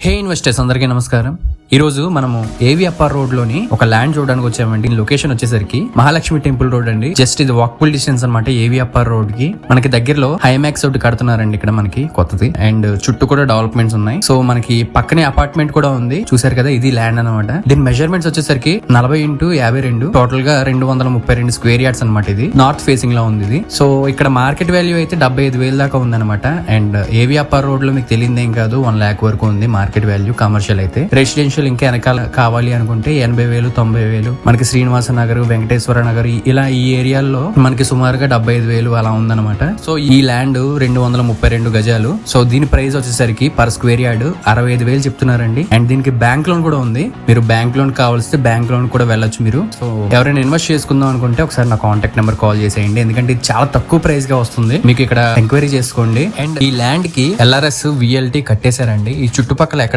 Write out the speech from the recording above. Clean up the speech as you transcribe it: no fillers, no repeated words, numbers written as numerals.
హే investors అందరికీ నమస్కారం. ఈ రోజు మనము ఏవిఎఫ్ఆర్ రోడ్ లోని ఒక ల్యాండ్ చూడడానికి వచ్చామండి. లొకేషన్ వచ్చేసరికి మహాలక్ష్మి టెంపుల్ రోడ్ అండి. జస్ట్ ఇది వాకబుల్ డిస్టెన్స్ అనమాట. ఏవిఎఫ్ఆర్ రోడ్ కి మనకి దగ్గరలో హైమాక్స్ ఒకటి కడుతున్నారండి ఇక్కడ మనకి కొత్తది. అండ్ చుట్టూ కూడా డెవలప్మెంట్స్ ఉన్నాయి. సో మనకి పక్కనే అపార్ట్మెంట్ కూడా ఉంది. చూసారు కదా, ఇది ల్యాండ్ అనమాట. దీని మెజర్మెంట్స్ వచ్చేసరికి 40x52 టోటల్ గా 232 స్క్వేర్ యార్డ్స్ అనమాట. ఇది నార్త్ ఫేసింగ్ లో ఉంది ఇది. సో ఇక్కడ మార్కెట్ వాల్యూ అయితే 75,000 దాకా ఉంది అనమాట. అండ్ ఏవిఎఫ్ఆర్ రోడ్ లో మీకు తెలియదేం కాదు, 1 lakh వరకు ఉంది మార్కెట్ వాల్యూ. కమర్షియల్ అయితే రెసిడెన్షియల్ ఇంకా వెనకాల కావాలి అనుకుంటే 80,000 90,000 మనకి శ్రీనివాస నగర్, వెంకటేశ్వర నగర్ ఇలా ఈ ఏరియాల్లో మనకి సుమారుగా 75,000 అలా ఉందన్నమాట. సో ఈ ల్యాండ్ 232 గజాలు. సో దీని ప్రైస్ వచ్చేసరికి పర్ స్క్వేర్ యార్డ్ 65,000 చెప్తున్నారండి. అండ్ దీనికి బ్యాంక్ లోన్ కూడా ఉంది. మీరు బ్యాంక్ లోన్ కావాల్సి బ్యాంక్ లోన్ కూడా వెళ్ళొచ్చు మీరు. సో ఎవరైనా ఇన్వెస్ట్ చేసుకుందాం అనుకుంటే ఒకసారి నా కాంటాక్ట్ నెంబర్ కాల్ చేసేయండి. ఎందుకంటే ఇది చాలా తక్కువ ప్రైస్ గా వస్తుంది. మీకు ఇక్కడ ఎంక్వైరీ చేసుకోండి. అండ్ ఈ ల్యాండ్ కి LRS VLT కట్టేశారండి. ఈ చుట్టుపక్కల